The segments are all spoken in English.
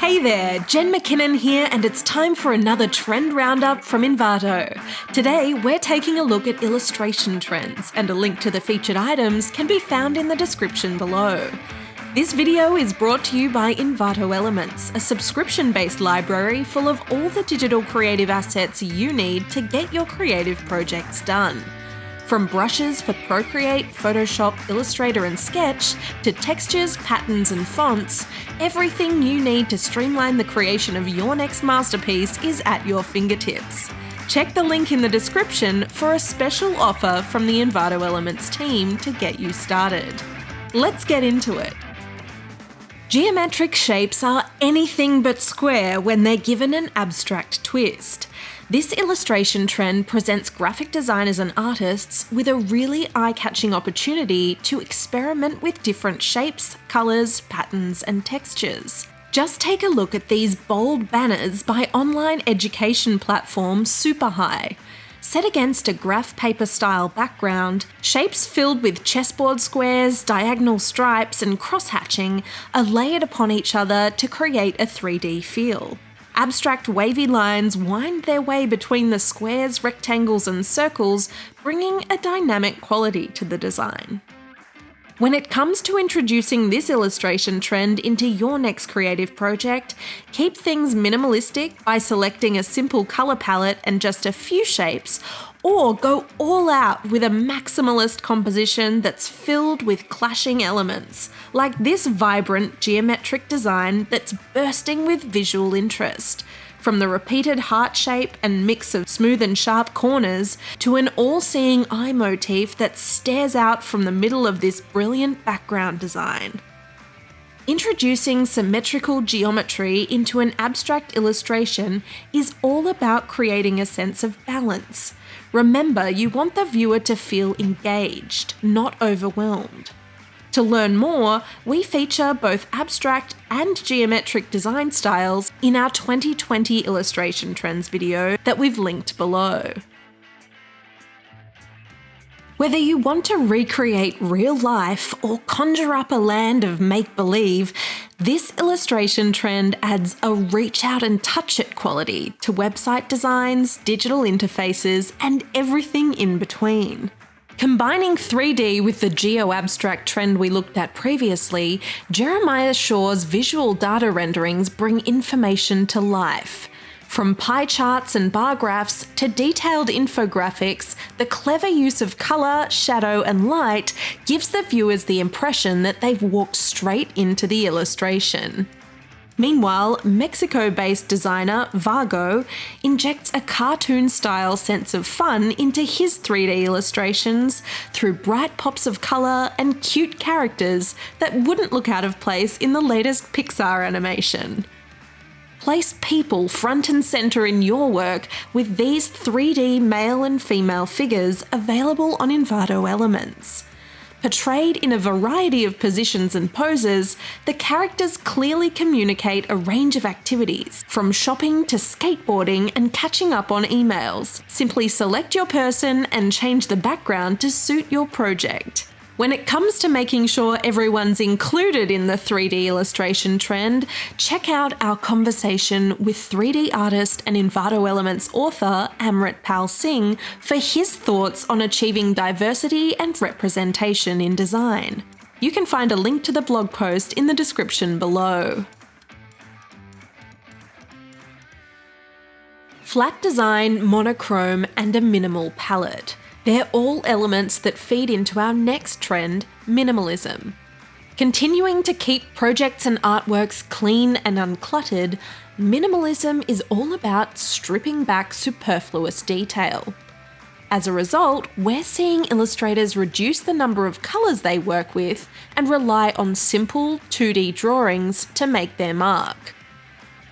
Hey there, Jen McKinnon here, and it's time for another trend roundup from Envato. Today, we're taking a look at illustration trends, and a link to the featured items can be found in the description below. This video is brought to you by Envato Elements, a subscription-based library full of all the digital creative assets you need to get your creative projects done. From brushes for Procreate, Photoshop, Illustrator and Sketch, to textures, patterns and fonts, everything you need to streamline the creation of your next masterpiece is at your fingertips. Check the link in the description for a special offer from the Envato Elements team to get you started. Let's get into it. Geometric shapes are anything but square when they're given an abstract twist. This illustration trend presents graphic designers and artists with a really eye-catching opportunity to experiment with different shapes, colours, patterns and textures. Just take a look at these bold banners by online education platform Superhigh. Set against a graph paper style background, shapes filled with chessboard squares, diagonal stripes and cross-hatching are layered upon each other to create a 3D feel. Abstract wavy lines wind their way between the squares, rectangles and circles, bringing a dynamic quality to the design. When it comes to introducing this illustration trend into your next creative project, keep things minimalistic by selecting a simple colour palette and just a few shapes, or go all out with a maximalist composition that's filled with clashing elements, like this vibrant geometric design that's bursting with visual interest. From the repeated heart shape and mix of smooth and sharp corners to an all-seeing eye motif that stares out from the middle of this brilliant background design. Introducing symmetrical geometry into an abstract illustration is all about creating a sense of balance. Remember, you want the viewer to feel engaged, not overwhelmed. To learn more, we feature both abstract and geometric design styles in our 2020 illustration trends video that we've linked below. Whether you want to recreate real life or conjure up a land of make-believe, this illustration trend adds a reach out and touch it quality to website designs, digital interfaces, and everything in between. Combining 3D with the geo-abstract trend we looked at previously, Jeremiah Shaw's visual data renderings bring information to life. From pie charts and bar graphs to detailed infographics, the clever use of colour, shadow and light gives the viewers the impression that they've walked straight into the illustration. Meanwhile, Mexico-based designer Vargo injects a cartoon-style sense of fun into his 3D illustrations through bright pops of colour and cute characters that wouldn't look out of place in the latest Pixar animation. Place people front and centre in your work with these 3D male and female figures available on Envato Elements. Portrayed in a variety of positions and poses, the characters clearly communicate a range of activities, from shopping to skateboarding and catching up on emails. Simply select your person and change the background to suit your project. When it comes to making sure everyone's included in the 3D illustration trend, check out our conversation with 3D artist and Envato Elements author Amrit Pal Singh for his thoughts on achieving diversity and representation in design. You can find a link to the blog post in the description below. Flat design, monochrome, and a minimal palette. They're all elements that feed into our next trend, minimalism. Continuing to keep projects and artworks clean and uncluttered, minimalism is all about stripping back superfluous detail. As a result, we're seeing illustrators reduce the number of colours they work with and rely on simple 2D drawings to make their mark.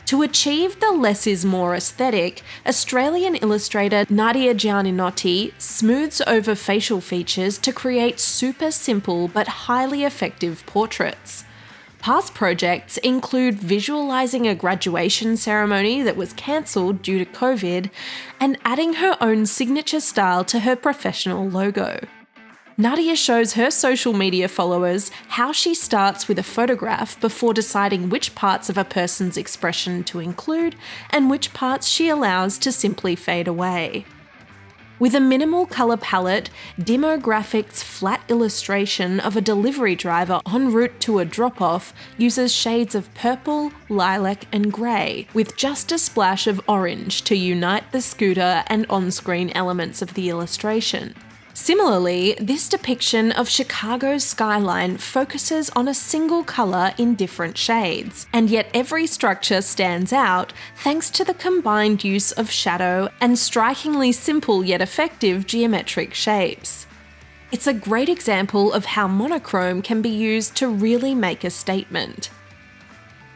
To achieve the less is more aesthetic, Australian illustrator Nadia Gianninotti smooths over facial features to create super simple but highly effective portraits. Past projects include visualising a graduation ceremony that was cancelled due to COVID and adding her own signature style to her professional logo. Nadia shows her social media followers how she starts with a photograph before deciding which parts of a person's expression to include and which parts she allows to simply fade away. With a minimal colour palette, Demographics' flat illustration of a delivery driver en route to a drop-off uses shades of purple, lilac and grey, with just a splash of orange to unite the scooter and on-screen elements of the illustration. Similarly, this depiction of Chicago's skyline focuses on a single colour in different shades, and yet every structure stands out thanks to the combined use of shadow and strikingly simple yet effective geometric shapes. It's a great example of how monochrome can be used to really make a statement.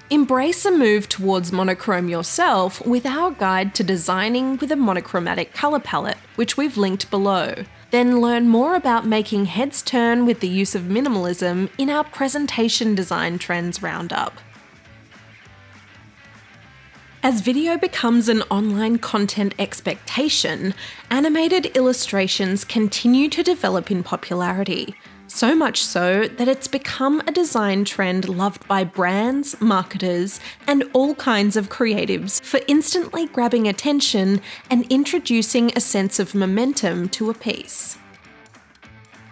Embrace a move towards monochrome yourself with our guide to designing with a monochromatic colour palette, which we've linked below. Then learn more about making heads turn with the use of minimalism in our Presentation Design Trends Roundup. As video becomes an online content expectation, animated illustrations continue to develop in popularity. So much so that it's become a design trend loved by brands, marketers, and all kinds of creatives for instantly grabbing attention and introducing a sense of momentum to a piece.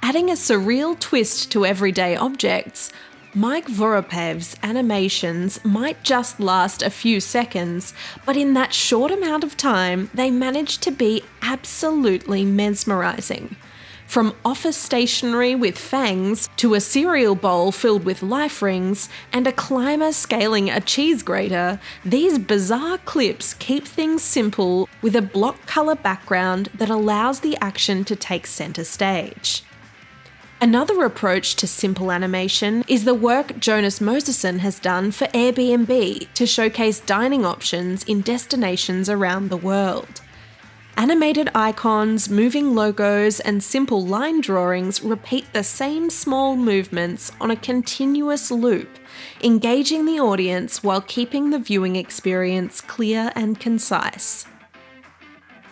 Adding a surreal twist to everyday objects, Mike Voropev's animations might just last a few seconds, but in that short amount of time, they manage to be absolutely mesmerizing. From office stationery with fangs to a cereal bowl filled with life rings and a climber scaling a cheese grater, these bizarre clips keep things simple with a block colour background that allows the action to take centre stage. Another approach to simple animation is the work Jonas Moserson has done for Airbnb to showcase dining options in destinations around the world. Animated icons, moving logos, and simple line drawings repeat the same small movements on a continuous loop, engaging the audience while keeping the viewing experience clear and concise.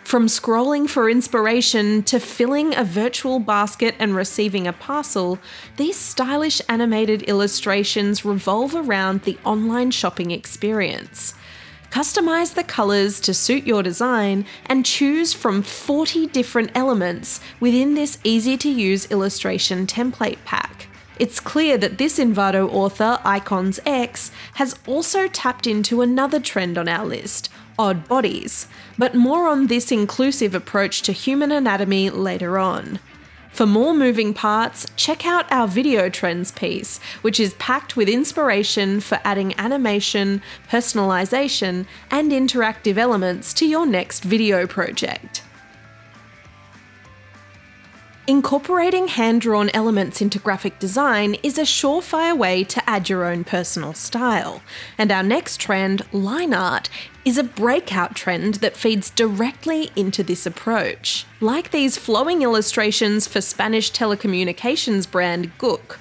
From scrolling for inspiration to filling a virtual basket and receiving a parcel, these stylish animated illustrations revolve around the online shopping experience. Customize the colours to suit your design and choose from 40 different elements within this easy-to-use illustration template pack. It's clear that this Envato author, Icons X, has also tapped into another trend on our list, odd bodies, but more on this inclusive approach to human anatomy later on. For more moving parts, check out our video trends piece, which is packed with inspiration for adding animation, personalization, and interactive elements to your next video project. Incorporating hand-drawn elements into graphic design is a surefire way to add your own personal style, and our next trend, line art, is a breakout trend that feeds directly into this approach. Like these flowing illustrations for Spanish telecommunications brand Gook.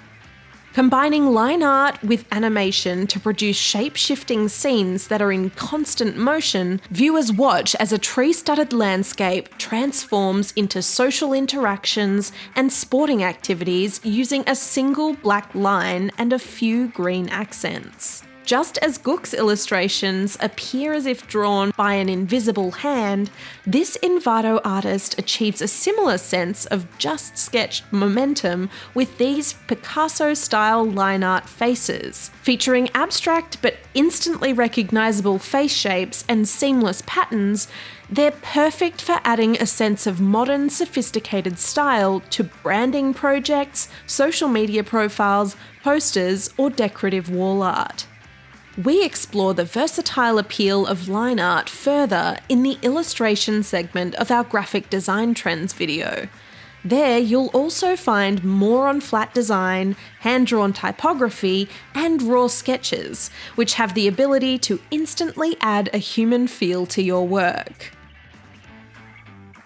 Combining line art with animation to produce shape-shifting scenes that are in constant motion, viewers watch as a tree-studded landscape transforms into social interactions and sporting activities using a single black line and a few green accents. Just as Gook's illustrations appear as if drawn by an invisible hand, this Envato artist achieves a similar sense of just sketched momentum with these Picasso-style line art faces. Featuring abstract but instantly recognisable face shapes and seamless patterns, they're perfect for adding a sense of modern, sophisticated style to branding projects, social media profiles, posters, or decorative wall art. We explore the versatile appeal of line art further in the illustration segment of our graphic design trends video. There you'll also find more on flat design, hand-drawn typography, and raw sketches, which have the ability to instantly add a human feel to your work.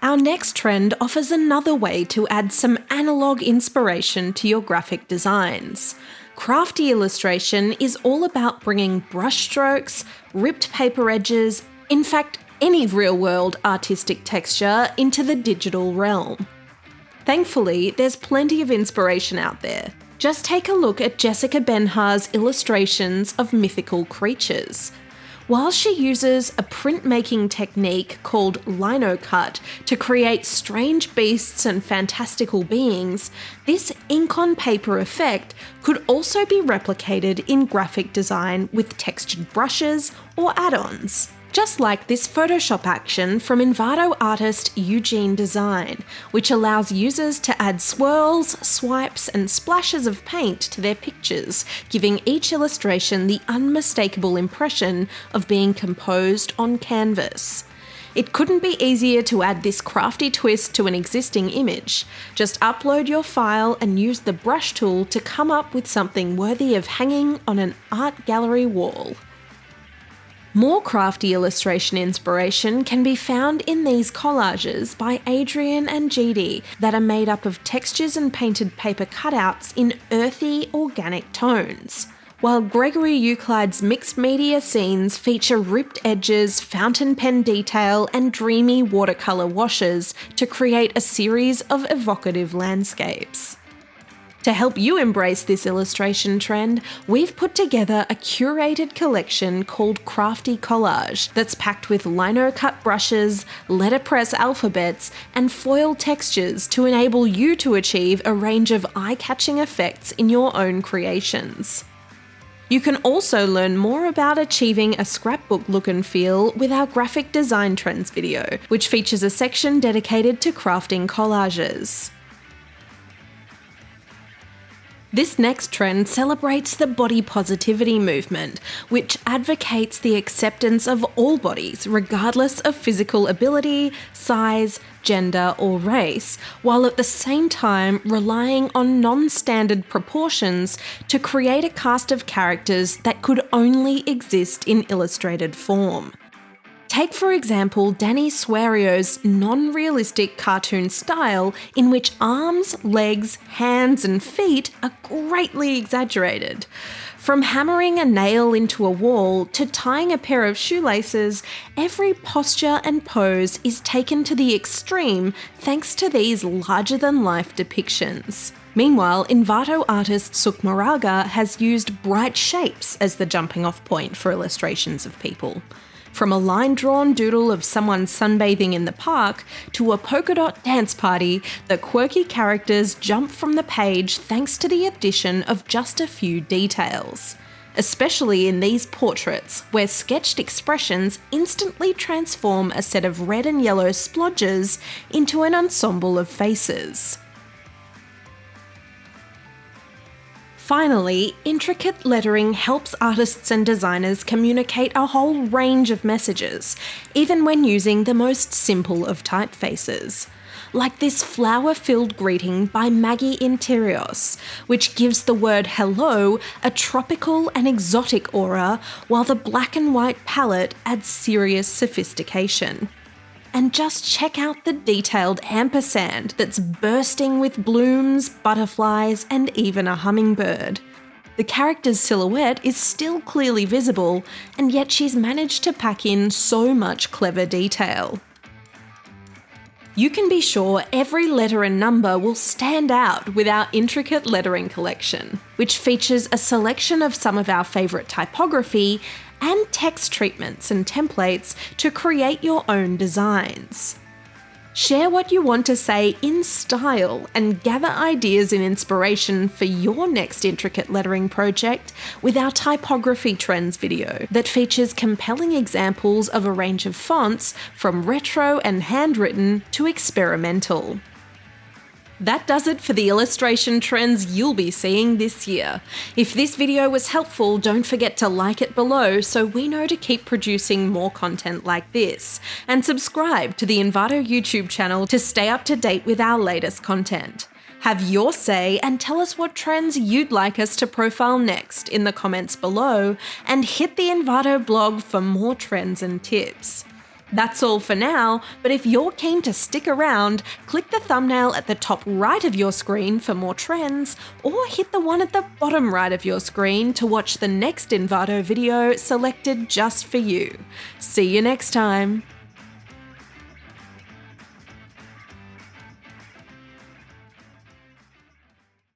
Our next trend offers another way to add some analog inspiration to your graphic designs. Crafty illustration is all about bringing brushstrokes, ripped paper edges, in fact, any real-world artistic texture into the digital realm. Thankfully, there's plenty of inspiration out there. Just take a look at Jessica Benhar's illustrations of mythical creatures. While she uses a printmaking technique called linocut to create strange beasts and fantastical beings, this ink-on-paper effect could also be replicated in graphic design with textured brushes or add-ons. Just like this Photoshop action from Envato artist Eugene Design, which allows users to add swirls, swipes, and splashes of paint to their pictures, giving each illustration the unmistakable impression of being composed on canvas. It couldn't be easier to add this crafty twist to an existing image. Just upload your file and use the brush tool to come up with something worthy of hanging on an art gallery wall. More crafty illustration inspiration can be found in these collages by Adrian and GD that are made up of textures and painted paper cutouts in earthy, organic tones. While Gregory Euclid's mixed media scenes feature ripped edges, fountain pen detail, and dreamy watercolour washes to create a series of evocative landscapes. To help you embrace this illustration trend, we've put together a curated collection called Crafty Collage that's packed with lino-cut brushes, letterpress alphabets, and foil textures to enable you to achieve a range of eye-catching effects in your own creations. You can also learn more about achieving a scrapbook look and feel with our graphic design trends video, which features a section dedicated to crafting collages. This next trend celebrates the body positivity movement, which advocates the acceptance of all bodies, regardless of physical ability, size, gender, or race, while at the same time relying on non-standard proportions to create a cast of characters that could only exist in illustrated form. Take, for example, Danny Suario's non-realistic cartoon style in which arms, legs, hands, and feet are greatly exaggerated. From hammering a nail into a wall to tying a pair of shoelaces, every posture and pose is taken to the extreme thanks to these larger-than-life depictions. Meanwhile, Envato artist Sukmaraga has used bright shapes as the jumping-off point for illustrations of people. From a line-drawn doodle of someone sunbathing in the park to a polka dot dance party, the quirky characters jump from the page thanks to the addition of just a few details. Especially in these portraits, where sketched expressions instantly transform a set of red and yellow splodges into an ensemble of faces. Finally, intricate lettering helps artists and designers communicate a whole range of messages, even when using the most simple of typefaces. Like this flower-filled greeting by Maggie Interios, which gives the word hello a tropical and exotic aura, while the black and white palette adds serious sophistication. And just check out the detailed ampersand that's bursting with blooms, butterflies, and even a hummingbird. The character's silhouette is still clearly visible, and yet she's managed to pack in so much clever detail. You can be sure every letter and number will stand out with our intricate lettering collection, which features a selection of some of our favourite typography and text treatments and templates to create your own designs. Share what you want to say in style and gather ideas and inspiration for your next intricate lettering project with our Typography Trends video that features compelling examples of a range of fonts from retro and handwritten to experimental. That does it for the illustration trends you'll be seeing this year. If this video was helpful, don't forget to like it below so we know to keep producing more content like this, and subscribe to the Envato YouTube channel to stay up to date with our latest content. Have your say and tell us what trends you'd like us to profile next in the comments below, and hit the Envato blog for more trends and tips. That's all for now, but if you're keen to stick around, click the thumbnail at the top right of your screen for more trends, or hit the one at the bottom right of your screen to watch the next Envato video selected just for you. See you next time!